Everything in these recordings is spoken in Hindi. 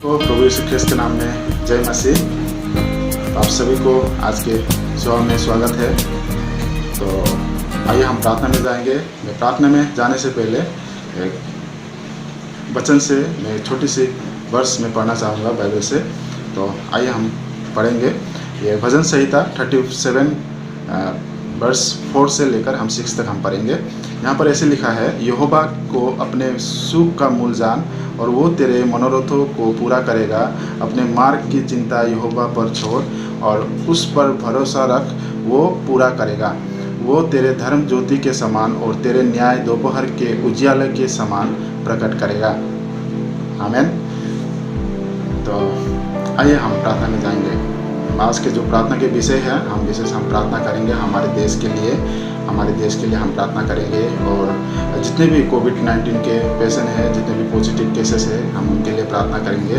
तो प्रभु यीशु ख्रिस्त के नाम में जय मसीह। आप सभी को आज के सेवा में स्वागत है। तो आइए हम प्रार्थना में जाएंगे। मैं प्रार्थना में जाने से पहले एक वचन से मैं छोटी सी वर्स में पढ़ना चाहूँगा बाइबल से। तो आइए हम पढ़ेंगे। ये भजन संहिता 37 वर्स 4 से लेकर हम 6 तक हम पढ़ेंगे। यहाँ पर ऐसे लिखा है, यहोवा को अपने सुख का मूल जान और वो तेरे मनोरथों को पूरा करेगा। अपने मार्ग की चिंता यहोवा पर छोड़ और उस पर भरोसा रख, वो पूरा करेगा। वो तेरे धर्म ज्योति के समान और तेरे न्याय दोपहर के उजियाले के समान प्रकट करेगा। आमीन। तो आइए हम प्रार्थना में जाएंगे। आज के जो प्रार्थना के विषय है, हम विशेष हम प्रार्थना करेंगे हमारे देश के लिए हम प्रार्थना करेंगे। और जितने भी कोविड-19 के पेशेंट हैं, जितने भी पॉजिटिव केसेस हैं, हम उनके लिए प्रार्थना करेंगे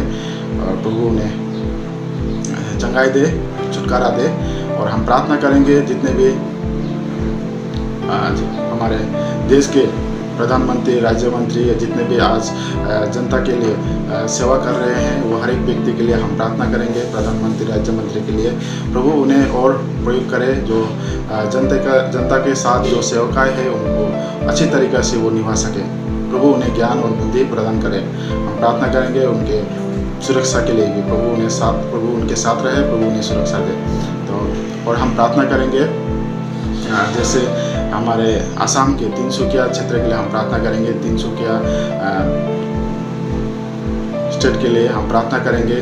और प्रभु उन्हें चंगाई दे, छुटकारा दे। और हम प्रार्थना करेंगे जितने भी आज हमारे देश के प्रधानमंत्री, राज्य मंत्री, जितने भी आज जनता के लिए सेवा कर रहे हैं, वो हर एक व्यक्ति के लिए हम प्रार्थना करेंगे। प्रधानमंत्री, राज्य मंत्री के लिए प्रभु उन्हें और प्रयोग करे, जो जनता के साथ जो सेवकाएं हैं उनको अच्छी तरीक़े से वो निभा सके। प्रभु उन्हें ज्ञान और बुद्धि प्रदान करे। हम प्रार्थना करेंगे उनके सुरक्षा के लिए भी। प्रभु उनके साथ रहे, प्रभु उन्हें सुरक्षा दे। तो और हम प्रार्थना करेंगे जैसे हमारे आसाम के तिनसुकिया क्षेत्र के लिए हम प्रार्थना करेंगे। तिनसुकिया स्टेट के लिए हम प्रार्थना करेंगे।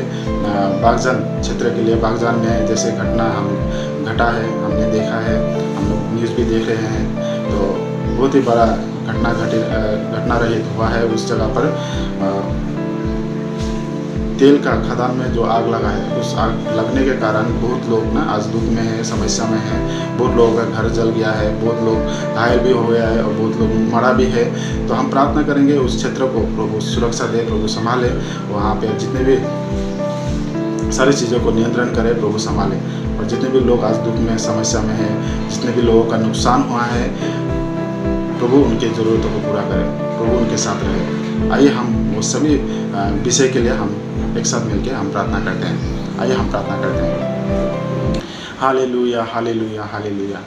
बागजान क्षेत्र के लिए, बागजान में जैसे घटा है, हमने देखा है, हम लोग न्यूज़ भी देख रहे हैं। तो बहुत ही बड़ा घटना रहित हुआ है उस जगह पर। तेल का खदान में जो आग लगा है, उस आग लगने के कारण बहुत लोग ना आज दुख में है, समस्या में है। बहुत लोगों का घर जल गया है, बहुत लोग घायल भी हो गया है और बहुत लोग मरा भी है। तो हम प्रार्थना करेंगे उस क्षेत्र को प्रभु सुरक्षा दे, प्रभु संभाले। वहाँ पे जितने भी सारी चीज़ों को नियंत्रण करे, प्रभु संभाले। और जितने भी लोग आज दुख में, समस्या में है, जितने भी लोगों का नुकसान हुआ है, प्रभु उनकी ज़रूरतों को पूरा करे, प्रभु उनके साथ रहे। आइए हम वो सभी विषय के लिए हम एक साथ मिलकर हम प्रार्थना करते हैं। आइए हम प्रार्थना करते हैं। Hallelujah, hallelujah, hallelujah.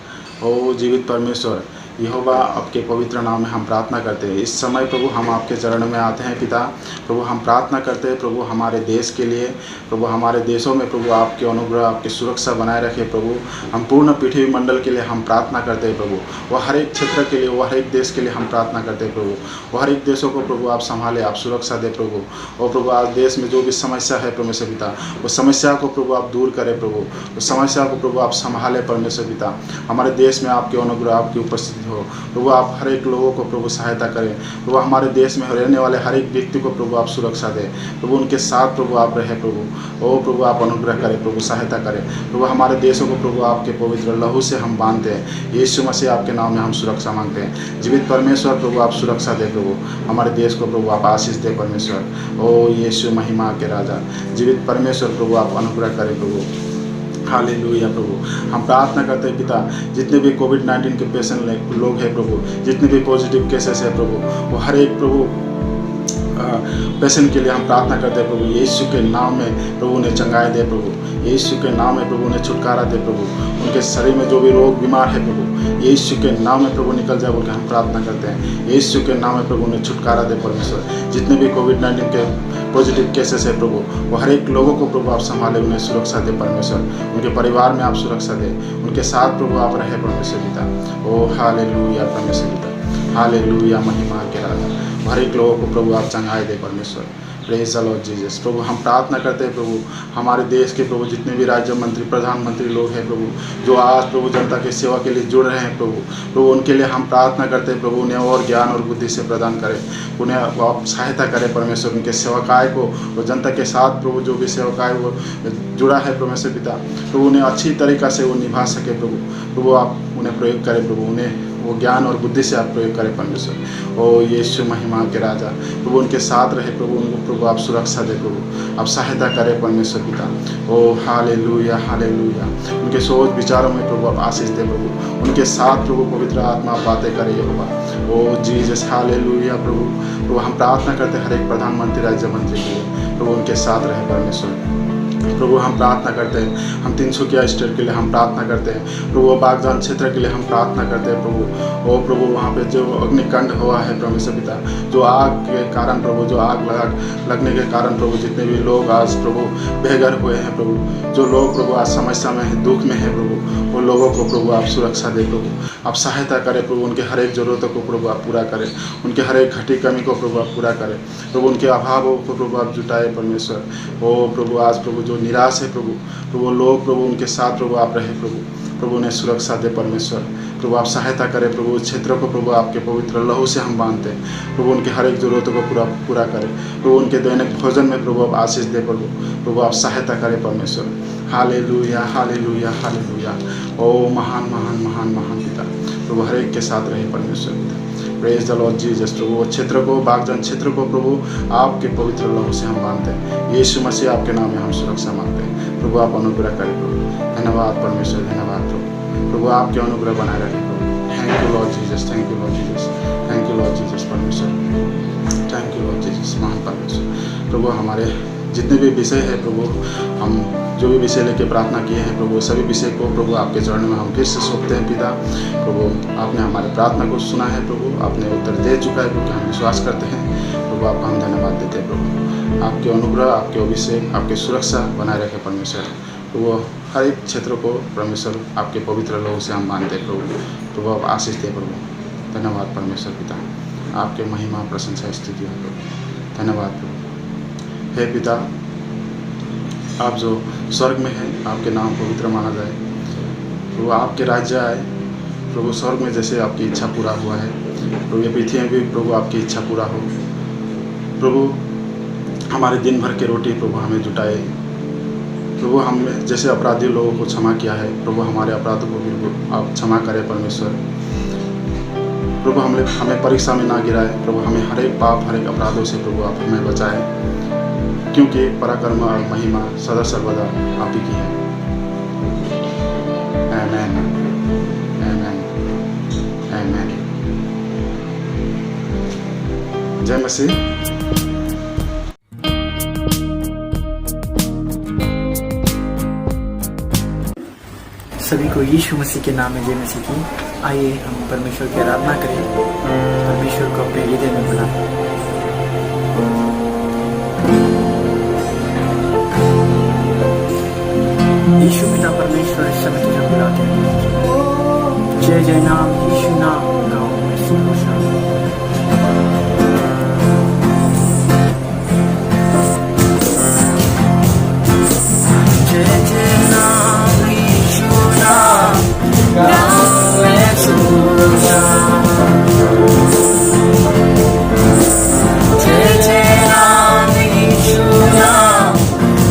ओ जीवित परमेश्वर यहोवा, आपके पवित्र नाम में हम प्रार्थना करते हैं। इस समय प्रभु हम आपके चरण में आते हैं पिता। प्रभु हम प्रार्थना करते हैं प्रभु हमारे देश के लिए। प्रभु हमारे देशों में प्रभु आपके अनुग्रह, आपकी सुरक्षा बनाए रखे प्रभु। हम पूर्ण पृथ्वी मंडल के लिए हम प्रार्थना करते हैं प्रभु। वह हर एक क्षेत्र के लिए, वह हर एक देश के लिए हम प्रार्थना करते हैं प्रभु। वह हर एक देशों को प्रभु आप संभाले, आप सुरक्षा दे प्रभु। और प्रभु आज देश में जो भी समस्या है परमेश्वर पिता, उस समस्या को प्रभु आप दूर करें प्रभु। उस समस्या को प्रभु आप संभाले परमेश्वर पिता। हमारे देश में आपके अनुग्रह, आपकी उपस्थिति हो प्रभु। आप हर एक लोगों को प्रभु सहायता करें प्रभु। हमारे देश में रहने वाले हर एक व्यक्ति को प्रभु आप सुरक्षा दें प्रभु। उनके साथ प्रभु आप रहे प्रभु। ओ प्रभु आप अनुग्रह करें प्रभु, सहायता करें प्रभु। हमारे देशों को प्रभु आपके पवित्र लहू से हम बांधते हैं। यीशु मसीह आपके नाम में हम सुरक्षा मांगते हैं। जीवित परमेश्वर प्रभु आप सुरक्षा दे प्रभु। हमारे देश को प्रभु आप आशीष दे परमेश्वर। ओ यीशु महिमा के राजा, जीवित परमेश्वर प्रभु आप अनुग्रह करें प्रभु। हालेलुया प्रभु। हम प्रार्थना करते हैं पिता, जितने भी कोविड-19 के पेशेंट लोग हैं प्रभु, जितने भी पॉजिटिव केसेस है प्रभु, वो हर एक प्रभु पेशेंट के लिए हम प्रार्थना करते हैं प्रभु। यीशु के नाम में प्रभु उन्हें चंगाई दे प्रभु। यीशु के नाम में प्रभु उन्हें छुटकारा दे प्रभु। उनके शरीर में जो भी रोग बीमार है प्रभु, यीशु के नाम में प्रभु निकल जाए बोलकर हम प्रार्थना करते हैं। यीशु के नाम में प्रभु उन्हें छुटकारा दे परमेश्वर। जितने भी कोविड-19 के पॉजिटिव केसेस है प्रभु, वो हर एक लोगों को प्रभु आप संभाले, उन्हें सुरक्षा दे परमेश्वर। उनके परिवार में आप सुरक्षा दे, उनके साथ प्रभु आप रहे परमेश्वर पिता। ओ हालेलुया परमेश्वर पिता, हालेलुया, महिमा के राजा। हर एक लोगों को प्रभु आप चंगाई दे परमेश्वर। Praise the Lord Jesus. प्रभु हम प्रार्थना करते हैं प्रभु हमारे देश के प्रभु जितने भी राज्य मंत्री, प्रधानमंत्री लोग हैं प्रभु, जो आज प्रभु जनता की सेवा के लिए जुड़ रहे हैं प्रभु उनके लिए हम प्रार्थना करते हैं प्रभु। उन्हें और ज्ञान और बुद्धि से प्रदान करें, उन्हें आप सहायता करें परमेश्वर। उनके सेवकाय को और जनता के साथ प्रभु जो भी सेवकाय वो जुड़ा है परमेश्वर पिता, प्रभु उन्हें अच्छी तरीक़ा से वो निभा सके प्रभु आप उन्हें प्रयोग करें प्रभु। उन्हें वो ज्ञान और बुद्धि से आप प्रयोग करें परमेश्वर। ओ यीशु महिमा के राजा, प्रभु उनके साथ रहे प्रभु। उनको प्रभु आप सुरक्षा दे प्रभु, आप सहायता करें परमेश्वर पिता। ओ हालेलुया, हालेलुया। उनके सोच विचारों में प्रभु आप आशीष दे प्रभु। उनके साथ प्रभु पवित्र आत्मा बातें करे यहोवा। ओ जीसस, हालेलुया प्रभु। हम प्रार्थना करते हर एक प्रधानमंत्री, राज्य मंत्री के लिए प्रभु उनके साथ रहे परमेश्वर। प्रभु हम प्रार्थना करते हैं, हम तिनसुकिया स्टेट के लिए हम प्रार्थना करते हैं प्रभु, बागजान क्षेत्र के लिए हम प्रार्थना करते हैं प्रभु। ओ प्रभु वहाँ पे जो अग्निकांड हुआ है परमेश्वर पिता, जो आग के कारण प्रभु, जो आग लगने के कारण प्रभु, जितने भी लोग आज प्रभु बेघर हुए हैं प्रभु, जो लोग प्रभु आज समस्या में है, दुख में है प्रभु, उन लोगों को प्रभु आप सुरक्षा दे प्रभु, आप सहायता करें प्रभु, उनके हर एक ज़रूरतों को प्रभु आप पूरा करें, उनके हर एक घटी कमी को प्रभु आप पूरा करें प्रभु, उनके अभावों को प्रभु आप जुटाए परमेश्वर। ओ प्रभु आज प्रभु जो निराश है प्रभु लोग प्रभु उनके साथ प्रभु आप रहे प्रभु उन्हें सुरक्षा दे परमेश्वर। प्रभु आप सहायता करें प्रभु, उस क्षेत्रों को प्रभु आपके पवित्र लहू से हम बांधते हैं प्रभु, उनके हर एक ज़रूरतों को पूरा करें प्रभु, उनके दैनिक भोजन में प्रभु आप आशीष दे प्रभु आप सहायता करें परमेश्वर। Hallelujah hallelujah hallelujah. ओ महान महान महान महान पिता प्रभु हर एक के साथ रहे परमेश्वर पिता। प्रेज द लॉर्ड जीसस प्रभु, वो क्षेत्र को बागजान क्षेत्र को प्रभु आपके पवित्र लहू से हम बांधते हैं। यीशु मसीह आपके नाम में हम सुरक्षा मांगते हैं प्रभु, आप अनुग्रह करें प्रभु। धन्यवाद परमेश्वर, धन्यवाद प्रभु आपके अनुग्रह बनाए रखें प्रभु। Thank you Lord Jesus, thank you Lord Jesus, thank you Lord Jesus परमेश्वर, थैंक यू लॉर्ड जीसस महान परमेश्वर। प्रभु हमारे जितने भी विषय है प्रभु, हम जो भी विषय लेके प्रार्थना किए हैं प्रभु, सभी विषय को प्रभु आपके चरणों में हम फिर से सौंपते हैं पिता। प्रभु आपने हमारी प्रार्थना को सुना है प्रभु, आपने उत्तर दे चुका है क्योंकि हम विश्वास करते हैं प्रभु, आपका हम धन्यवाद देते हैं प्रभु। आपके अनुग्रह, आपके अभिषेक, आपकी सुरक्षा बनाए रखे परमेश्वर। प्रभु हर एक क्षेत्र को परमेश्वर आपके पवित्र लोगों से हम मानते हैं प्रभु आप आशीष दे प्रभु। धन्यवाद परमेश्वर पिता, आपके महिमा प्रशंसा स्तुति हो प्रभु। धन्यवाद प्रभु। हे पिता, आप जो स्वर्ग में हैं, आपके नाम पवित्र माना जाए प्रभु, आपके राज्य आए प्रभु, स्वर्ग में जैसे आपकी इच्छा पूरा हुआ है प्रभु, ये पृथ्वी में भी प्रभु आपकी इच्छा पूरा हो प्रभु। हमारे दिन भर के रोटी प्रभु हमें जुटाए प्रभु, हमने जैसे अपराधी लोगों को क्षमा किया है प्रभु, हमारे अपराधों को भी आप क्षमा करें परमेश्वर। प्रभु हमें परीक्षा में ना गिराए प्रभु, हमें हर एक पाप हर एक अपराधों से प्रभु आप हमें बचाएं, क्योंकि पराक्रम और महिमा सदा सर्वदा आप ही की है। आमेन आमेन आमेन। जय मसीह। सभी को यीशु मसीह के नाम में जय मसीह की। आइए हम परमेश्वर की आराधना करें, परमेश्वर को अपने हृदय में बुलाएं। यीशु पिता परमेश्वर इस समय तुझे बुलाते हैं। जय जय नाम यीशु नाम गाओ में सुघोषणा। जय जय नाम यीशु नाम गाओ में सुघोषणा। जय जय नाम यीशु नाम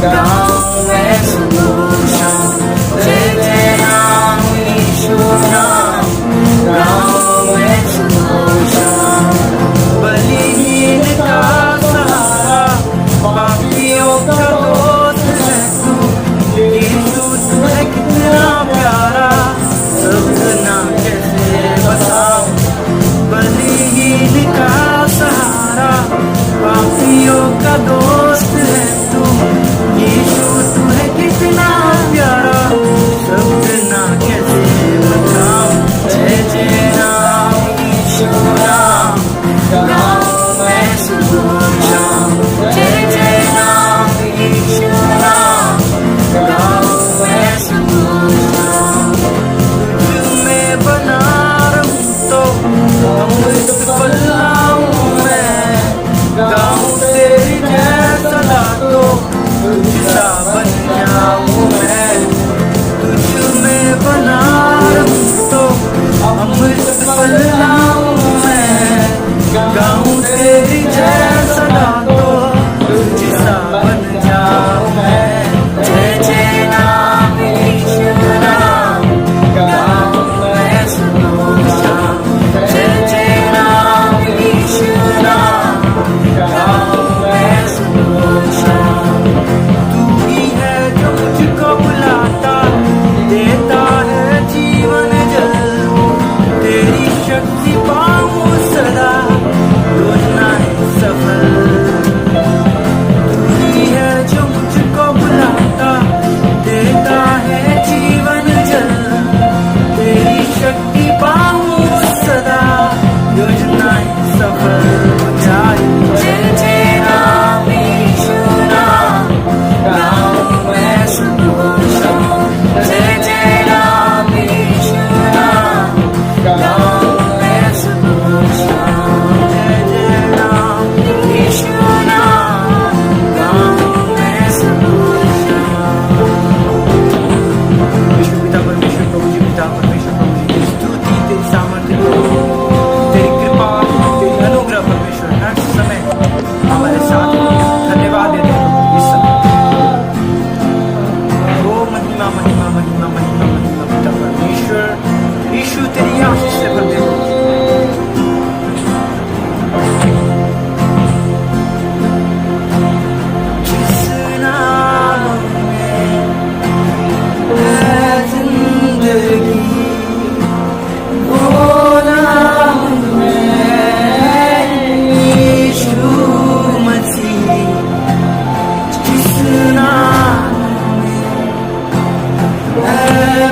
गाओ में सुघोषणा। जय जय नाम यीशु नाम गाओ में सुघोषणा। बलिहीन का सहारा, पापियों का दोस्त है तू। यीशु तू है कितना प्यारा, सबना कैसे बताऊं। बलिहीन का सहारा, पापियों का दोस्त है तू। यीशु तू है कितना प्यारा, सबना कैसे बताऊं। जय जय नाम यीशु नाम गाओ मैं सुघोषणा। जय जय नाम यीशु नाम गाओ मैं सुघोषणा। तुझ में बना रहूं तो अमृत पल्लाऊं मैं, गाऊं तेरी जय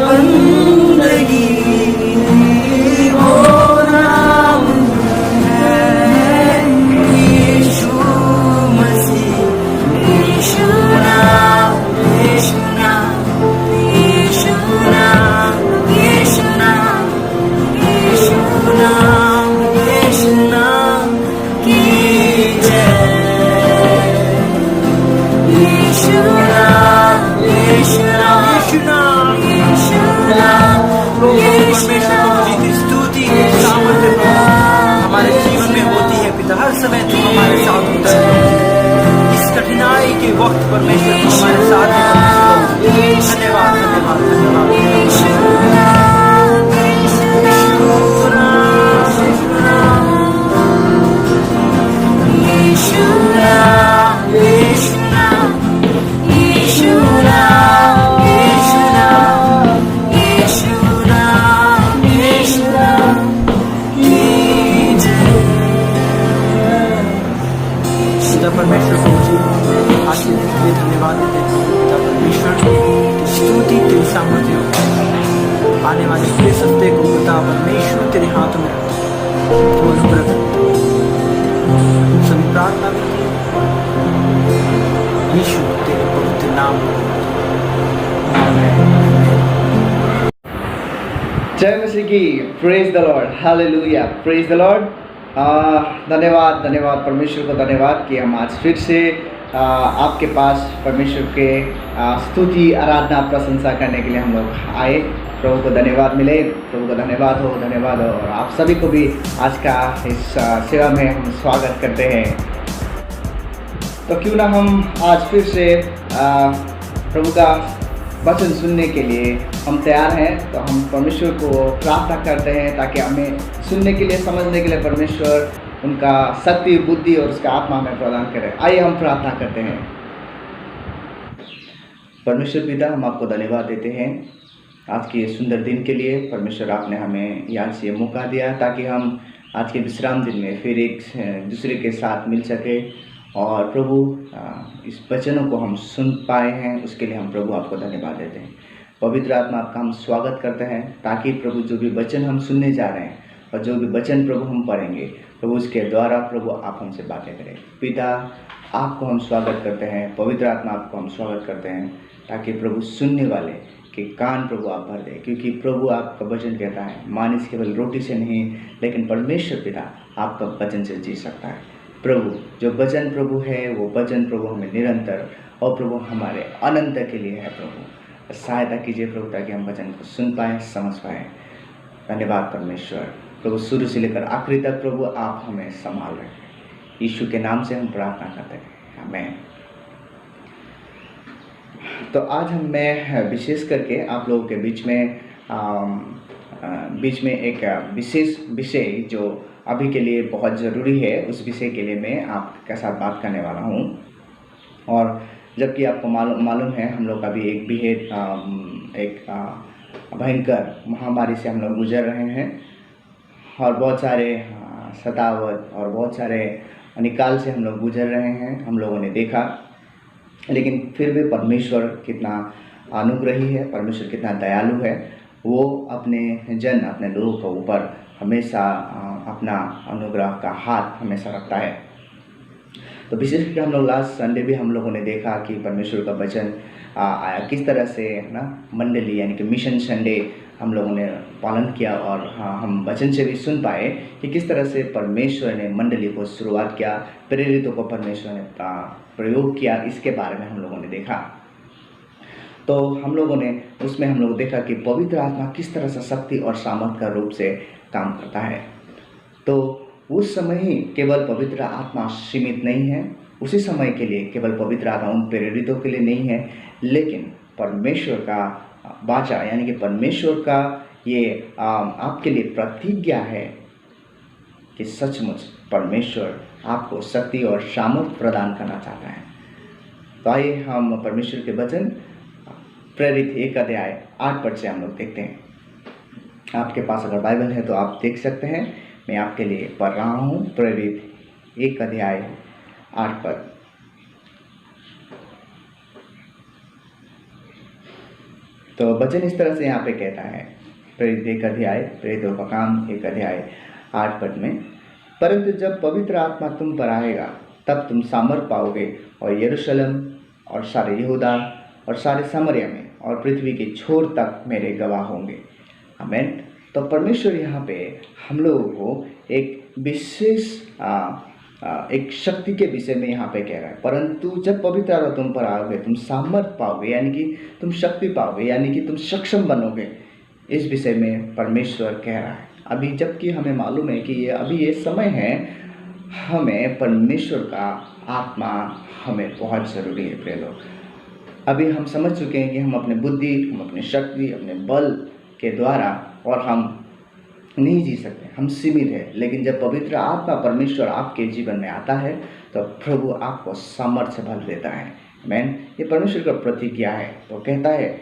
बंदगी वो नाम है यीशु मसीह। यीशु नाम, यीशु नाम, यीशु नाम, यीशु नाम, यीशु नाम, यीशु नाम की जय। यीशु नाम, यीशु नाम, यीशु नाम, यीशु नाम, परमेश्वर जी की स्तुति सामर्थ्य हमारे जीवन में होती है पिता। हर समय तुम हमारे साथ होता है। इस कठिनाई के वक्त परमेश्वर तुम हमारे साथ है। धन्यवाद, धन्यवाद, धन्यवाद। यीशु नाम, यीशु नाम, यीशु नाम, यीशु नाम, यीशु नाम, यीशु नाम, यीशु नाम, यीशु नाम की जय। पिता परमेश्वर को मुझे आशीष देने के लिए धन्यवाद देते हैं। पिता परमेश्वर की स्तुति तेरी सामर्थ्य हो। आने वाले पूरे सप्ताह को पिता परमेश्वर तेरे हाथों में रखो। तो अनुग्रह कर सभी प्रार्थना में यीशु तेरे पवित्र नाम में। जय मसीह की। Praise the Lord, hallelujah, praise the Lord. धन्यवाद, धन्यवाद परमेश्वर को, धन्यवाद कि हम आज फिर से आपके पास परमेश्वर के स्तुति, आराधना, प्रशंसा करने के लिए हम लोग आए। प्रभु को धन्यवाद मिले, प्रभु को धन्यवाद हो, धन्यवाद हो। और आप सभी को भी आज का इस सेवा में हम स्वागत करते हैं। तो क्यों ना हम आज फिर से प्रभु का वचन सुनने के लिए हम तैयार हैं। तो हम परमेश्वर को प्रार्थना करते हैं ताकि हमें सुनने के लिए, समझने के लिए परमेश्वर उनका शक्ति, बुद्धि और उसका आत्मा हमें प्रदान करे। आइए हम प्रार्थना करते हैं। परमेश्वर पिता, हम आपको धन्यवाद देते हैं आज के सुंदर दिन के लिए। परमेश्वर, आपने हमें यहाँ से मौका दिया ताकि हम आज के विश्राम दिन में फिर एक दूसरे के साथ मिल सके और प्रभु इस वचनों को हम सुन पाए हैं, उसके लिए हम प्रभु आपको धन्यवाद देते हैं। पवित्र आत्मा, आपका हम स्वागत करते हैं ताकि प्रभु जो भी वचन हम सुनने जा रहे हैं और जो भी वचन प्रभु हम पढ़ेंगे, प्रभु उसके द्वारा प्रभु आप हमसे बातें करें। पिता, आपको हम स्वागत करते हैं। पवित्र आत्मा, आपको हम स्वागत करते हैं ताकि प्रभु सुनने वाले के कान प्रभु आप भर दें, क्योंकि प्रभु आपका वचन कहता है मानिस केवल रोटी से नहीं लेकिन परमेश्वर पिता आपका वचन से जी सकता है। प्रभु, जो वचन प्रभु है वो वचन प्रभु हमें निरंतर और प्रभु हमारे अनंत के लिए है। प्रभु सहायता कीजिए प्रभु ताकि हम वचन को सुन पाएँ, समझ पाएँ। धन्यवाद परमेश्वर। प्रभु, शुरू से लेकर आखिरी तक प्रभु आप हमें संभाल रहे हैं। यीशु के नाम से हम प्रार्थना करते हैं, आमीन। तो आज मैं विशेष करके आप लोगों के बीच में एक विशेष विषय जो अभी के लिए बहुत ज़रूरी है, उस विषय के लिए मैं आपके साथ बात करने वाला हूँ। और जबकि आपको मालूम है हम लोग अभी एक भयंकर महामारी से हम लोग गुजर रहे हैं और बहुत सारे सतावत और बहुत सारे निकाल से हम लोग गुजर रहे हैं, हम लोगों ने देखा। लेकिन फिर भी परमेश्वर कितना अनुग्रही है, परमेश्वर कितना दयालु है। वो अपने लोगों के ऊपर हमेशा अपना अनुग्रह का हाथ हमेशा रखता है। तो विशेषकर हम लोग लास्ट संडे भी हम लोगों ने देखा कि परमेश्वर का वचन किस तरह से ना मंडली यानी कि मिशन संडे हम लोगों ने पालन किया और हम वचन से भी सुन पाए कि किस तरह से परमेश्वर ने मंडली को शुरुआत किया, प्रेरितों को परमेश्वर ने प्रयोग किया, इसके बारे में हम लोगों ने देखा। तो हम लोगों ने उसमें हम लोग देखा कि पवित्र आत्मा किस तरह से शक्ति और सामर्थ का रूप से काम करता है। तो उस समय ही केवल पवित्र आत्मा सीमित नहीं है, उसी समय के लिए केवल पवित्र आत्मा उन प्रेरितों के लिए नहीं है, लेकिन परमेश्वर का वाचा यानी कि परमेश्वर का ये आपके लिए प्रतिज्ञा है कि सचमुच परमेश्वर आपको शक्ति और सामर्थ प्रदान करना चाहता है। तो आइए हम परमेश्वर के वचन प्रेरित 1 पद से हम लोग देखते हैं। आपके पास अगर बाइबल है तो आप देख सकते हैं, मैं आपके लिए पढ़ रहा हूँ। प्रेरित 1 पद। तो वचन इस तरह से यहाँ पे कहता है, प्रेरित 1 अध्याय, प्रेरितों का काम 1 अध्याय 8 पद में, परंतु जब पवित्र आत्मा तुम पर आएगा तब तुम सामर्थ पाओगे और यरूशलेम और सारे यहूदा और सारे सामरिया में और पृथ्वी के छोर तक मेरे गवाह होंगे। आमीन। तो परमेश्वर यहाँ पे हम लोगों को एक विशेष एक शक्ति के विषय में यहाँ पे कह रहा है, परंतु जब पवित्र आत्मा तुम पर आओगे तुम सामर्थ पाओगे, यानी कि तुम शक्ति पाओगे, यानी कि तुम सक्षम बनोगे। इस विषय में परमेश्वर कह रहा है अभी, जबकि हमें मालूम है कि ये समय है, हमें परमेश्वर का आत्मा हमें बहुत ज़रूरी है। प्रिय लोग, अभी हम समझ चुके हैं कि हम अपने बुद्धि, हम अपनी शक्ति, अपने बल के द्वारा और हम नहीं जी सकते, हम सीमित हैं। लेकिन जब पवित्र आत्मा परमेश्वर आपके जीवन में आता है तो प्रभु आपको सामर्थ्य से भर देता है। आमीन। ये परमेश्वर का प्रतिज्ञा है। तो कहता है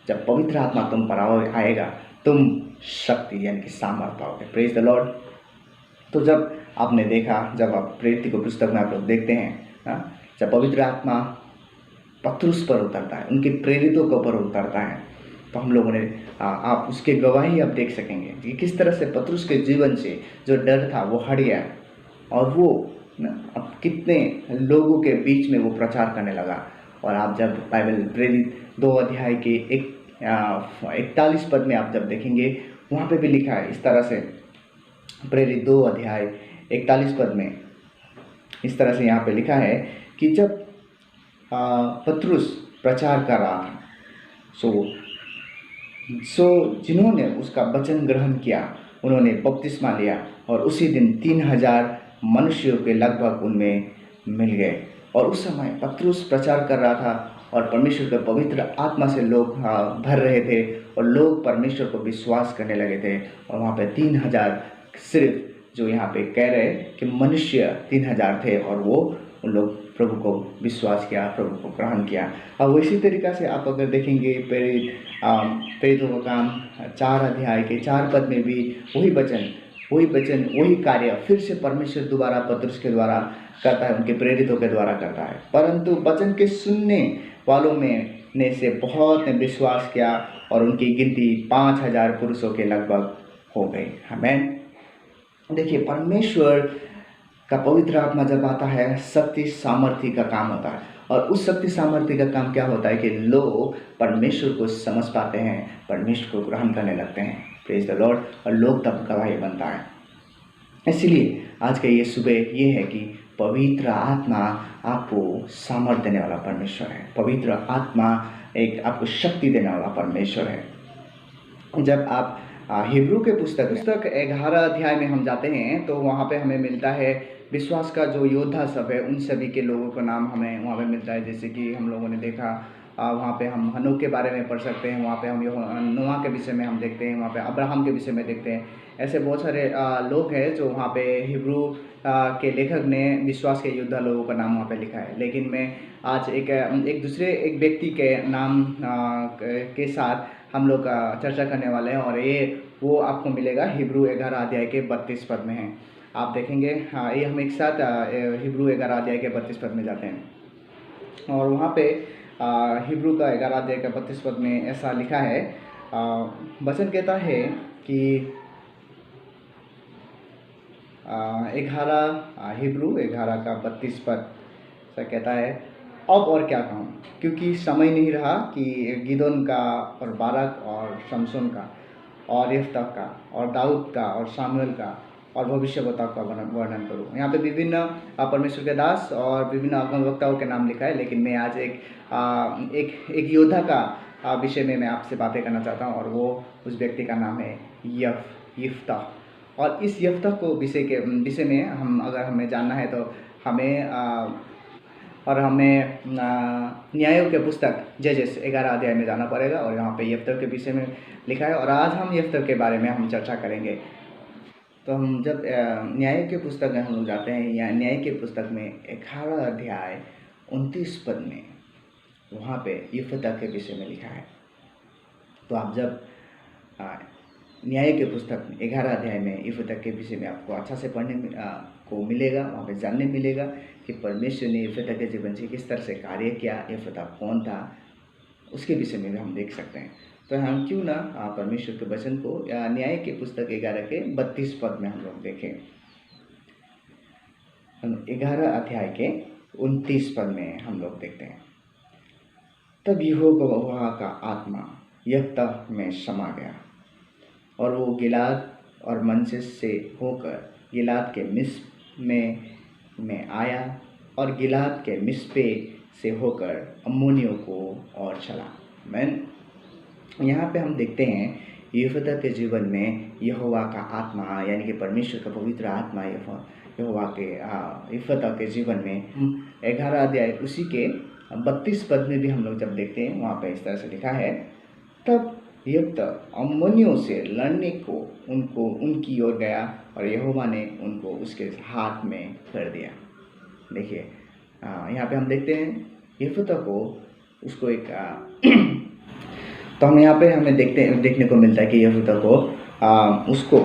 जब पवित्र आत्मा तुम पर आएगा तुम शक्ति यानी कि सामर्थ्य पाओगे। Praise the Lord. तो जब आपने देखा, जब आप प्रेरित की पुस्तक में आप लोग देखते हैं, जब पवित्र आत्मा पतरुस पर उतरता है, उनके प्रेरितों के ऊपर उतरता है, तो हम लोगों ने आप उसके गवाही आप देख सकेंगे कि किस तरह से पतरुस के जीवन से जो डर था वो हट गया और वो अब कितने लोगों के बीच में वो प्रचार करने लगा। और आप जब बाइबल प्रेरित 2 अध्याय के 41 पद में आप जब देखेंगे, वहाँ पे भी लिखा है इस तरह से, प्रेरित 2 अध्याय 41 पद में इस तरह से यहाँ पे लिखा है कि जब पतरुस प्रचार कर रहा था, सो जिन्होंने उसका वचन ग्रहण किया उन्होंने बपतिस्मा लिया और उसी दिन 3000 मनुष्यों के लगभग उनमें मिल गए। और उस समय पतरुस प्रचार कर रहा था और परमेश्वर के पवित्र आत्मा से लोग भर रहे थे और लोग परमेश्वर को विश्वास करने लगे थे। और वहाँ पे 3000 सिर्फ जो यहाँ पे कह रहे कि मनुष्य 3000 थे और वो उन लोग प्रभु को विश्वास किया, प्रभु को ग्रहण किया। और इसी तरीक़ा से आप अगर देखेंगे प्रेरितों का काम 4 अध्याय के 4 पद में भी वही वचन वही कार्य फिर से परमेश्वर दोबारा पतरुस के द्वारा करता है, उनके प्रेरितों के द्वारा करता है। परंतु वचन के सुनने वालों में ने से बहुत ने विश्वास किया और उनकी गिनती 5000 पुरुषों के लगभग हो गई। आमीन। देखिए, परमेश्वर का पवित्र आत्मा जब आता है, शक्ति सामर्थ्य का काम होता है। और उस शक्ति सामर्थ्य का काम क्या होता है कि लोग परमेश्वर को समझ पाते हैं, परमेश्वर को ग्रहण करने लगते हैं। Praise the Lord. और लोग तब गवाही बनता है। इसलिए आज का ये सुबह ये है कि पवित्र आत्मा आपको सामर्थ्य देने वाला परमेश्वर है। पवित्र आत्मा एक आपको शक्ति देने वाला परमेश्वर है। जब आप हिब्रू के पुस्तक 11 अध्याय में हम जाते हैं तो वहाँ पे हमें मिलता है विश्वास का जो योद्धा सब है उन सभी के लोगों का नाम हमें वहाँ पे मिलता है। जैसे कि हम लोगों ने देखा वहाँ पे हम हनोक के बारे में पढ़ सकते हैं, वहाँ पे हम नोआ के विषय में हम देखते हैं, वहाँ पे अब्राहम के विषय में देखते हैं। ऐसे बहुत सारे लोग हैं जो वहाँ पे हिब्रू के लेखक ने विश्वास के योद्धा लोगों का नाम वहाँ पे लिखा है। लेकिन मैं आज एक व्यक्ति के नाम के साथ हम लोग चर्चा करने वाले हैं और वो आपको मिलेगा हिब्रू 11 अध्याय के 32 पद में है। आप देखेंगे ये हम एक साथ हिब्रू 11 अध्याय के 32 पद में जाते हैं और वहाँ पे हिब्रू का 11 अध्याय का 32 पद में ऐसा लिखा है, वचन कहता है कि 11 का 32 पद ऐसा कहता है, अब और क्या कहूँ, क्योंकि समय नहीं रहा कि गिदोन का और बारक और शमसून का और यफ्ता का और दाऊद का और सामुएल का और भविष्यवक्ताओं का वर्णन करूँ। यहाँ पे विभिन्न परमेश्वर के दास और विभिन्न अगमवक्ताओं के नाम लिखा है, लेकिन मैं आज एक योद्धा का विषय में मैं आपसे बातें करना चाहता हूँ और वो उस व्यक्ति का नाम है यफ्ता। और इस यफ्ता को विषय में हमें जानना है तो हमें न्यायों के पुस्तक जजेस 11 अध्याय में जाना पड़ेगा और यहाँ पे यफ्ता के विषय में लिखा है। और आज हम यफ्ता के बारे में हम चर्चा करेंगे। तो हम जब न्याय के पुस्तक में हम लोग जाते हैं या न्याय के पुस्तक में 11 अध्याय 29 पद में वहाँ पे यफ्ता के विषय में लिखा है। तो आप जब न्याय के पुस्तक में 11 अध्याय में यफ्ता के विषय में आपको अच्छा से पढ़ने को मिलेगा, वहाँ पे जानने मिलेगा कि परमेश्वर ने यफ्ता के जीवन से किस तरह से कार्य किया, यफ्ता कौन था, उसके विषय में भी हम देख सकते हैं। तो हम क्यों ना परमेश्वर के वचन को न्याय के पुस्तक 11 के 32 पद में हम लोग देखें। 11 अध्याय के 29 पद में हम लोग देखते हैं, तब यहोवा का आत्मा यफ्तह में समा गया और वो गिलाद और मनश्शे से होकर गिलाद के मिस्प में आया और गिलाद के मिस्पे से होकर अम्मोनियों को और चला। यहाँ पे हम देखते हैं यहोवा के जीवन में यहोवा का आत्मा यानी कि परमेश्वर का पवित्र आत्मा यहोवा के यहोवा के जीवन में 11 अध्याय उसी के 32 पद में भी हम लोग जब देखते हैं वहाँ पे इस तरह से लिखा है, तब यफ्तह अम्मोनियों से लड़ने को उनकी ओर गया और यहोवा ने उनको उसके हाथ में कर दिया। देखिए यहाँ पे हम देखते हैं यफ्तह को उसको एक तो हम यहाँ पे हमें देखने को मिलता है कि यफ्तह को उसको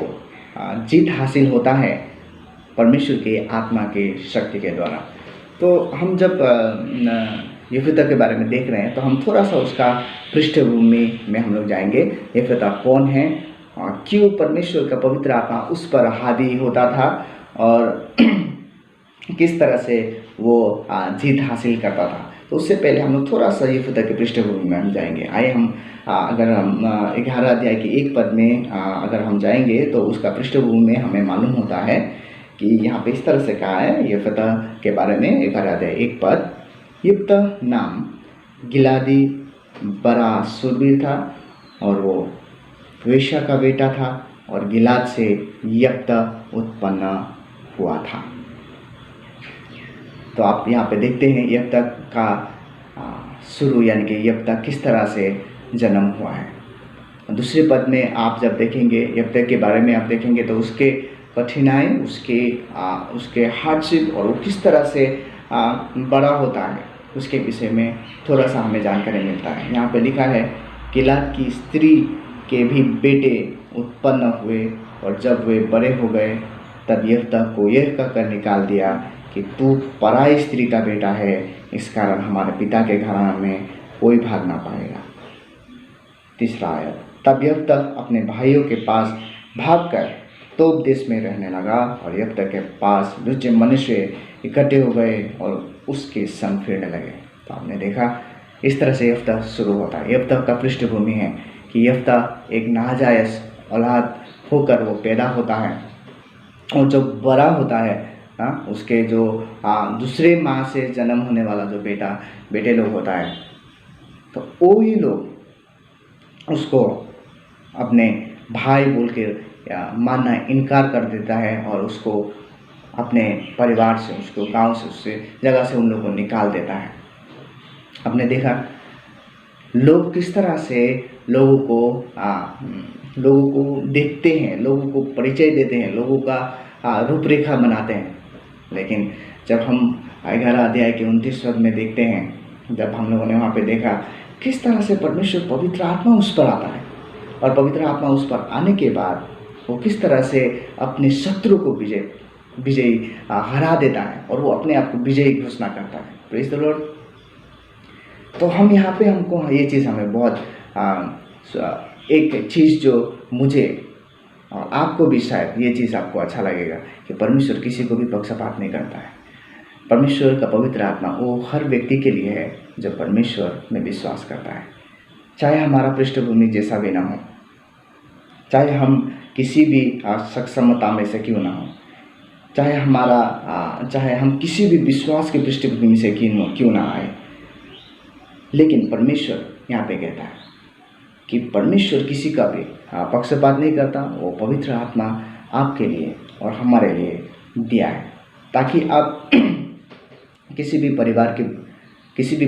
जीत हासिल होता है परमेश्वर के आत्मा के शक्ति के द्वारा। तो हम जब यफ्तह के बारे में देख रहे हैं तो हम थोड़ा सा उसका पृष्ठभूमि में हम लोग जाएंगे। यफ्तह कौन है और क्यों परमेश्वर का पवित्र आत्मा उस पर हावी होता था और किस तरह से वो जीत हासिल करता था। तो उससे पहले हम लोग थोड़ा सा यफ्तह के पृष्ठभूमि में हम जाएंगे। आइए हम अगर हम 11 अध्याय के 1 पद में अगर हम जाएंगे तो उसका पृष्ठभूमि में हमें मालूम होता है कि यहाँ पे इस तरह से कहा है यफ्तह के बारे में। 11 अध्याय 1 पद, यफ्तह नाम गिलादी बड़ा शूरवीर था और वो वेश्या का बेटा था और गिलाद से यफ्तह उत्पन्न हुआ था। तो आप यहाँ पे देखते हैं यफ्तह का शुरू यानी कि यफ्तह किस तरह से जन्म हुआ है। दूसरे पद में आप जब देखेंगे यफ्तह के बारे में आप देखेंगे तो उसके कठिनाई उसके हार्डशिप और वो किस तरह से बड़ा होता है उसके विषय में थोड़ा सा हमें जानकारी मिलता है। यहाँ पे लिखा है गिलाद की स्त्री के भी बेटे उत्पन्न हुए और जब वे बड़े हो गए तब यफ्तह को यह कहकर निकाल दिया कि तू पराई स्त्री का बेटा है, इस कारण हमारे पिता के घराने में कोई भाग ना पाएगा। तीसरा आयत, तब यफ्तह अपने भाइयों के पास भागकर तोब देश में रहने लगा और यफ्तह के पास दूसरे मनुष्य इकट्ठे हो गए और उसके संग फिरने लगे। तो आपने देखा इस तरह से यफ्तह शुरू होता है। यफ्तह का पृष्ठभूमि है कि यफ्तह एक नाजायज औलाद होकर वो पैदा होता है और जो बड़ा होता है उसके जो दूसरे माँ से जन्म होने वाला जो बेटे लोग होता है तो वो ही लोग उसको अपने भाई बोल के मानना इनकार कर देता है और उसको अपने परिवार से उसको गांव से उससे जगह से उन लोगों को निकाल देता है। आपने देखा लोग किस तरह से लोगों को देखते हैं, लोगों को परिचय देते हैं, लोगों का रूपरेखा बनाते हैं। लेकिन जब हम 11 अध्याय के 29 पद में देखते हैं, जब हम लोगों ने वहाँ पे देखा किस तरह से परमेश्वर पवित्र आत्मा उस पर आता है और पवित्र आत्मा उस पर आने के बाद वो किस तरह से अपने शत्रु को विजयी हरा देता है और वो अपने आप को विजयी घोषणा करता है। Praise the Lord. तो हम यहाँ पे हमको ये चीज़ हमें बहुत एक चीज़ जो मुझे और आपको भी शायद ये चीज़ आपको अच्छा लगेगा कि परमेश्वर किसी को भी पक्षपात नहीं करता है। परमेश्वर का पवित्र आत्मा वो हर व्यक्ति के लिए है जो परमेश्वर में विश्वास करता है, चाहे हमारा पृष्ठभूमि जैसा भी ना हो, चाहे हम किसी भी सक्षमता में से क्यों ना हो, चाहे हम किसी भी विश्वास की पृष्ठभूमि से क्यों ना आए। लेकिन परमेश्वर यहाँ पे कहता है कि परमेश्वर किसी का भी पक्षपात नहीं करता। वो पवित्र आत्मा आपके लिए और हमारे लिए दिया है ताकि आप किसी भी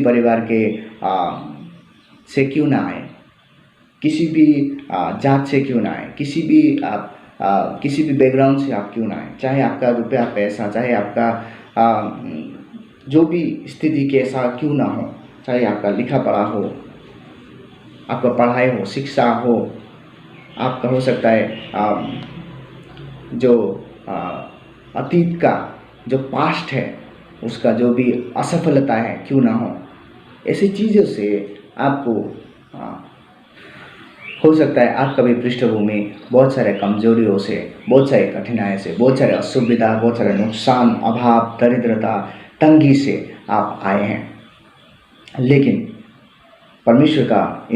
परिवार के से क्यों ना आए, किसी भी जात से क्यों ना आए, किसी भी बैकग्राउंड से आप क्यों ना आए, चाहे आपका रुपया पैसा, चाहे आपका जो भी स्थिति कैसा क्यों ना हो, चाहे आपका लिखा पढ़ा हो, आपका पढ़ाई हो, शिक्षा हो, आपका हो सकता है जो अतीत का जो पास्ट है उसका जो भी असफलता है क्यों ना हो, ऐसी चीज़ों से आपको हो सकता है आपका भी पृष्ठभूमि बहुत सारे कमजोरियों से, बहुत सारी कठिनाई से, बहुत सारे असुविधा, बहुत सारे नुकसान, अभाव, दरिद्रता, तंगी से आप आए हैं। लेकिन परमेश्वर का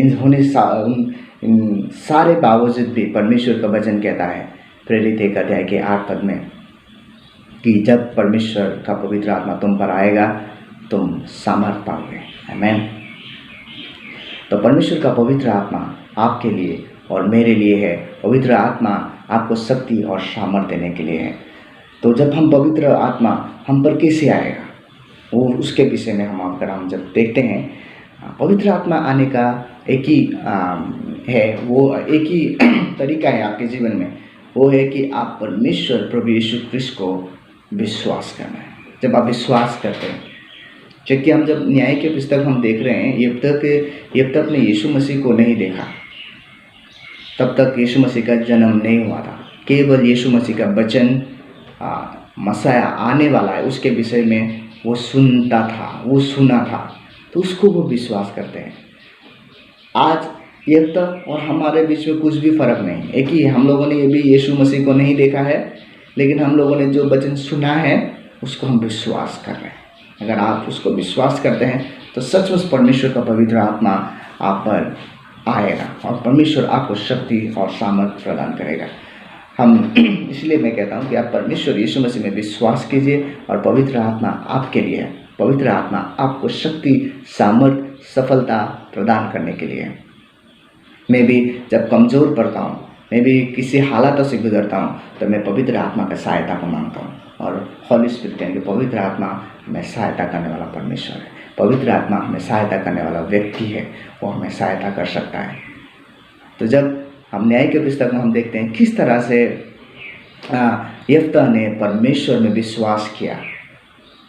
इन सारे बावजूद भी परमेश्वर का वचन कहता है प्रेरित 1 अध्याय के 8 पद में कि जब परमेश्वर का पवित्र आत्मा तुम पर आएगा तुम सामर्थ पाओगे। आमीन। तो परमेश्वर का पवित्र आत्मा आपके लिए और मेरे लिए है। पवित्र आत्मा आपको शक्ति और सामर्थ देने के लिए है। तो जब हम पवित्र आत्मा हम पर कैसे आएगा वो उसके विषय में हम जब देखते हैं, पवित्र आत्मा आने का एक ही है, वो एक ही तरीका है आपके जीवन में, वो है कि आप परमेश्वर प्रभु यीशु क्रिस्त को विश्वास करना है। जब आप विश्वास करते हैं, जबकि हम जब न्याय के पुस्तक हम देख रहे हैं, जब तक ने यीशु मसीह को नहीं देखा तब तक यीशु मसीह का जन्म नहीं हुआ था। केवल यीशु मसीह का वचन मसाया आने वाला है उसके विषय में वो सुनता था, वो सुना था, तो उसको वो विश्वास करते हैं। आज ये तक और हमारे बीच में कुछ भी फर्क नहीं, एक ही हम लोगों ने ये भी यीशु मसीह को नहीं देखा है, लेकिन हम लोगों ने जो वचन सुना है उसको हम विश्वास कर रहे हैं। अगर आप उसको विश्वास करते हैं तो सचमुच परमेश्वर का पवित्र आत्मा आप पर आएगा और परमेश्वर आपको शक्ति और सामर्थ प्रदान करेगा। हम इसलिए मैं कहता हूँ कि आप परमेश्वर यीशु मसीह में विश्वास कीजिए और पवित्र आत्मा आपके लिए है। पवित्र आत्मा आपको शक्ति, सामर्थ, सफलता प्रदान करने के लिए है। मैं भी जब कमज़ोर पड़ता हूँ, मैं भी किसी हालातों से गुजरता हूँ, तो मैं पवित्र आत्मा का सहायता को मांगता हूँ और हॉली स्पिरिट यानी पवित्र आत्मा हमें सहायता करने वाला परमेश्वर है। पवित्र आत्मा हमें सहायता करने वाला व्यक्ति है, वो हमें सहायता कर सकता है। तो जब हम न्याय के पुस्तक में हम देखते हैं किस तरह से यफ्ता ने परमेश्वर में विश्वास किया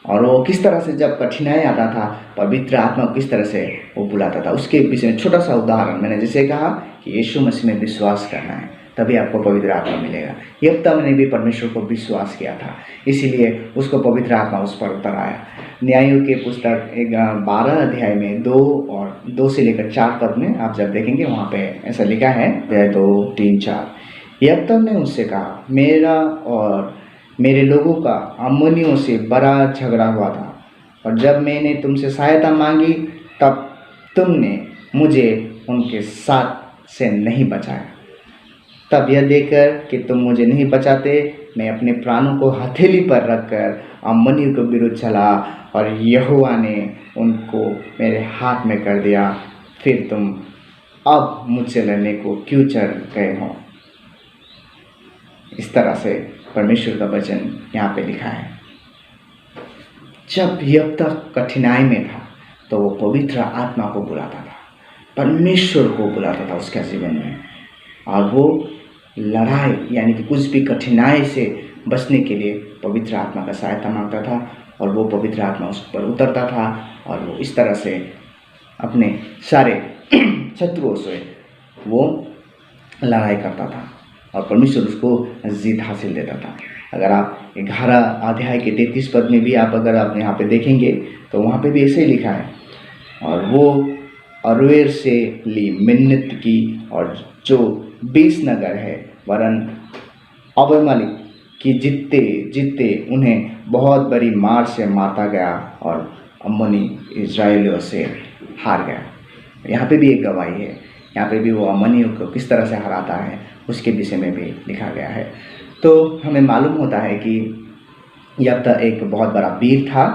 और वो किस तरह से जब कठिनाई आता था पवित्र आत्मा किस तरह से वो बुलाता था, उसके विषय में छोटा सा उदाहरण मैंने जैसे कहा कि यीशु मसीह में विश्वास करना है तभी आपको पवित्र आत्मा मिलेगा। यफ्ता ने भी परमेश्वर को विश्वास किया था, इसीलिए उसको पवित्र आत्मा उस पर उतर आया। न्यायों के पुस्तक 12 अध्याय में 2 से लेकर 4 पद में आप जब देखेंगे वहाँ पे ऐसा लिखा है 2, 3, 4। यफ्ता ने उनसे कहा, मेरा और मेरे लोगों का अम्मोनियों से बड़ा झगड़ा हुआ था और जब मैंने तुमसे सहायता मांगी तब तुमने मुझे उनके साथ से नहीं बचाया। तब यह देखकर कि तुम मुझे नहीं बचाते, मैं अपने प्राणों को हथेली पर रखकर अम्मोनियों के विरुद्ध चला और यहोवा ने उनको मेरे हाथ में कर दिया। फिर तुम अब मुझसे लड़ने को क्यों चढ़ गए हो। इस तरह से परमेश्वर का वचन यहाँ पे लिखा है। जब यफ्ता कठिनाई में था तो वो पवित्र आत्मा को बुलाता था, परमेश्वर को बुलाता था उसके जीवन में, और वो लड़ाई यानी कि कुछ भी कठिनाई से बचने के लिए पवित्र आत्मा का सहायता मांगता था और वो पवित्र आत्मा उस पर उतरता था और वो इस तरह से अपने सारे शत्रुओं से वो लड़ाई करता था और परमेश्वर उसको जीत हासिल देता था। अगर आप 11 अध्याय के 33 पद में भी अगर आप यहाँ पे देखेंगे तो वहाँ पे भी ऐसे ही लिखा है, और वो अरोएर से ली मिन्नत की और जो 20 नगर है वरन अबीमेलेक की जीतते उन्हें बहुत बड़ी मार से मारता गया और अम्मोनी इजराइलियों से हार गया। यहाँ पे भी एक गवाही है, यहाँ पे भी वो अम्मोनियों को किस तरह से हराता है उसके विषय में भी लिखा गया है। तो हमें मालूम होता है कि यफ्ता एक बहुत बड़ा वीर था,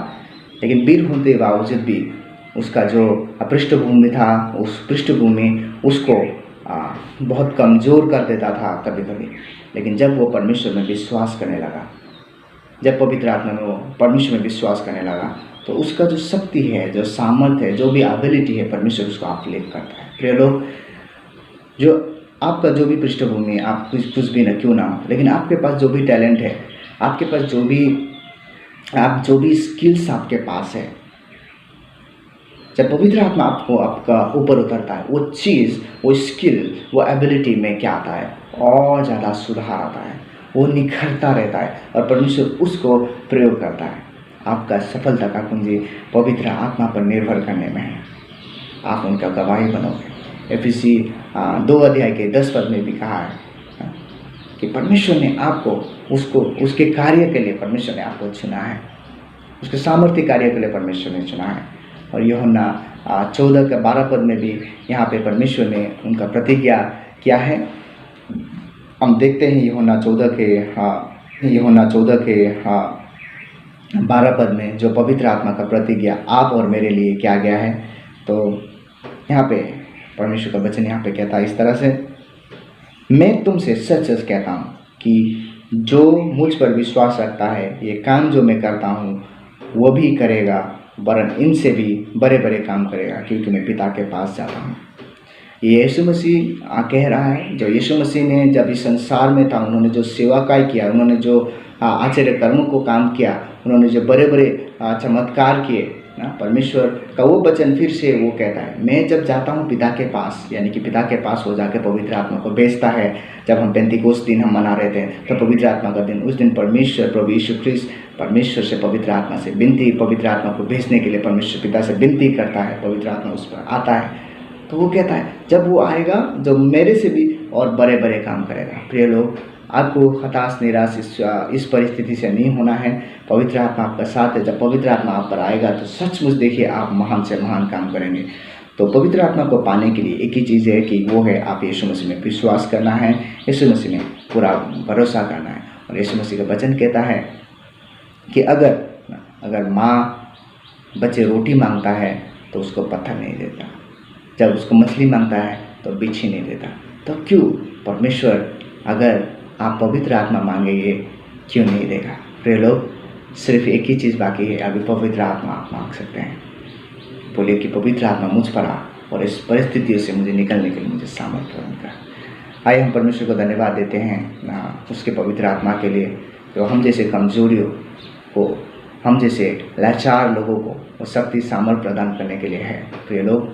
लेकिन वीर होने के बावजूद भी उसका जो पृष्ठभूमि था उस पृष्ठभूमि उसको बहुत कमज़ोर कर देता था कभी कभी। लेकिन जब वो परमेश्वर में विश्वास करने लगा, जब पवित्र आत्मा में वो परमेश्वर में विश्वास करने लगा, तो उसका जो शक्ति है, जो सामर्थ्य है, जो भी एबिलिटी है, परमेश्वर उसको अपलिफ्ट करता है। प्रिय लोग, जो आपका जो भी पृष्ठभूमि, आप कुछ भी ना क्यों ना हो, लेकिन आपके पास जो भी टैलेंट है, आपके पास जो भी स्किल्स आपके पास है, जब पवित्र आत्मा आपको आपका ऊपर उतरता है, वो चीज़, वो स्किल, वो एबिलिटी में क्या आता है, और ज़्यादा सुधार आता है, वो निखरता रहता है और परमेश्वर उसको प्रयोग करता है। आपका सफलता का कुंजी पवित्र आत्मा पर निर्भर करने में है। आप उनका गवाही बनोगे। एफिसी 2 अध्याय के 10 पद में भी कहा है कि परमेश्वर ने आपको उसके कार्य के लिए परमेश्वर ने आपको चुना है, उसके सामर्थ्य कार्य के लिए परमेश्वर ने चुना है। और यूहन्ना 14 के 12 पद में भी यहाँ पे परमेश्वर ने उनका प्रतिज्ञा किया है। हम देखते हैं यूहन्ना 14 के 12 पद में जो पवित्र आत्मा का प्रतिज्ञा आप और मेरे लिए किया गया है। तो यहाँ पे परमेश्वर का वचन यहाँ पे कहता है इस तरह से, मैं तुमसे सच सच कहता हूँ कि जो मुझ पर विश्वास रखता है ये काम जो मैं करता हूँ वो भी करेगा, वरन इनसे भी बड़े बड़े काम करेगा, क्योंकि मैं पिता के पास जाता हूँ। ये यीशु मसीह कह रहा है। जो यीशु मसीह ने जब इस संसार में था, उन्होंने जो सेवाकार्य किया, उन्होंने जो आश्चर्य कर्मों को काम किया, उन्होंने जो बड़े बड़े चमत्कार किए ना, परमेश्वर का वो वचन फिर से वो कहता है, मैं जब जाता हूँ पिता के पास, यानी कि पिता के पास हो जाके पवित्र आत्मा को भेजता है। जब हम पेंतीकोस्त दिन हम मना रहे थे तो पवित्र आत्मा का दिन, उस दिन परमेश्वर प्रभु यीशु ख्रिस्त परमेश्वर से पवित्र आत्मा से पवित्र आत्मा को भेजने के लिए परमेश्वर पिता से विनती करता है। पवित्र आत्मा उस पर आता है तो वो कहता है जब वो आएगा जो मेरे से भी और बड़े बड़े काम करेगा। प्रिय लोग, आपको हताश निराश इस परिस्थिति से नहीं होना है। पवित्र आत्मा आपका साथ है। जब पवित्र आत्मा आप पर आएगा तो सचमुच देखिए आप महान से महान काम करेंगे। तो पवित्र आत्मा को पाने के लिए एक ही चीज़ है कि वो है आप यीशु मसीह में विश्वास करना है, यीशु मसीह में पूरा भरोसा करना है। और यीशु मसीह का वचन कहता है कि अगर माँ बच्चे रोटी मांगता है तो उसको पत्थर नहीं देता, जब उसको मछली मांगता है तो बिच्छी नहीं देता। तो क्यों परमेश्वर अगर आप पवित्र आत्मा मांगेंगे क्यों नहीं देगा? प्रिय लोग, सिर्फ एक ही चीज़ बाकी है, अभी पवित्र आत्मा आप मांग सकते हैं। बोलिए कि पवित्र आत्मा मुझ पर आ और इस परिस्थितियों से मुझे निकलने के लिए मुझे सामर्थ्य प्रदान कर। आइए हम परमेश्वर को धन्यवाद देते हैं उसके पवित्र आत्मा के लिए जो हम जैसे कमजोरियों को, हम जैसे लाचार लोगों को वो शक्ति सामर्थ्य प्रदान करने के लिए है। प्रिय लोग,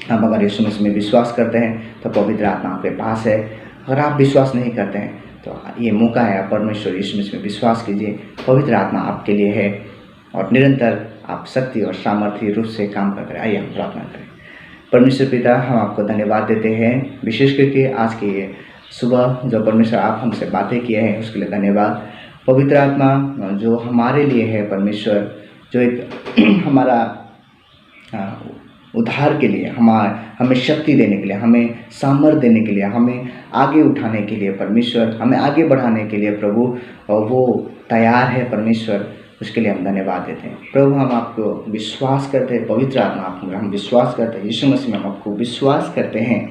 हम अगर यीशु मसीह में विश्वास करते हैं तो पवित्र आत्मा आपके पास है। अगर आप विश्वास नहीं करते हैं तो ये मौका है, आप परमेश्वर यीशु मसीह में विश्वास कीजिए। पवित्र आत्मा आपके लिए है और निरंतर आप शक्ति और सामर्थ्य रूप से काम करते हैं। आइए हम प्रार्थना करें। परमेश्वर पिता, हम आपको धन्यवाद देते हैं, विशेष करके आज के ये सुबह जो परमेश्वर आप हमसे बातें किए हैं उसके लिए धन्यवाद। पवित्र आत्मा जो हमारे लिए है परमेश्वर, जो एक हमारा उद्धार के लिए, हमें शक्ति देने के लिए, हमें सामर्थ्य देने के लिए, हमें आगे उठाने के लिए परमेश्वर, हमें आगे बढ़ाने के लिए प्रभु वो तैयार है परमेश्वर, उसके लिए हम धन्यवाद देते हैं। प्रभु, हम आपको विश्वास करते हैं, पवित्र आत्मा आप हम विश्वास करते हैं, यीशु मसीह में हम आपको विश्वास करते हैं,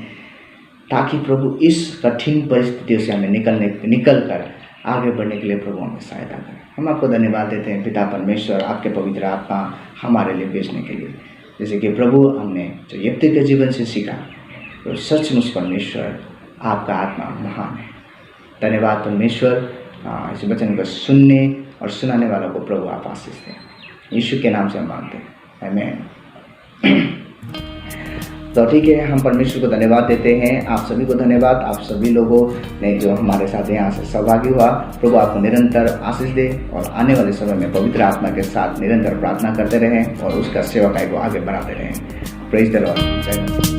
ताकि प्रभु इस कठिन परिस्थितियों से हमें निकल कर आगे बढ़ने के लिए प्रभु हमें सहायता करें। हम आपको धन्यवाद देते हैं पिता परमेश्वर, आपके पवित्र आत्मा हमारे लिए भेजने के लिए। जैसे कि प्रभु हमने जो यिप्तै के जीवन से सीखा, तो सचमुच परमेश्वर आपका आत्मा महान है। धन्यवाद परमेश्वर, इस वचन को सुनने और सुनाने वालों को प्रभु आप आशीष दें। यीशु के नाम से हम मांगते हैं, आमीन। तो ठीक है, हम परमेश्वर को धन्यवाद देते हैं। आप सभी को धन्यवाद, आप सभी लोगों ने जो हमारे साथ यहाँ से सहभागी हुआ। प्रभु आपको निरंतर आशीष दे और आने वाले समय में पवित्र आत्मा के साथ निरंतर प्रार्थना करते रहें और उसका सेवा कार्य को आगे बढ़ाते रहें। Praise the Lord. जय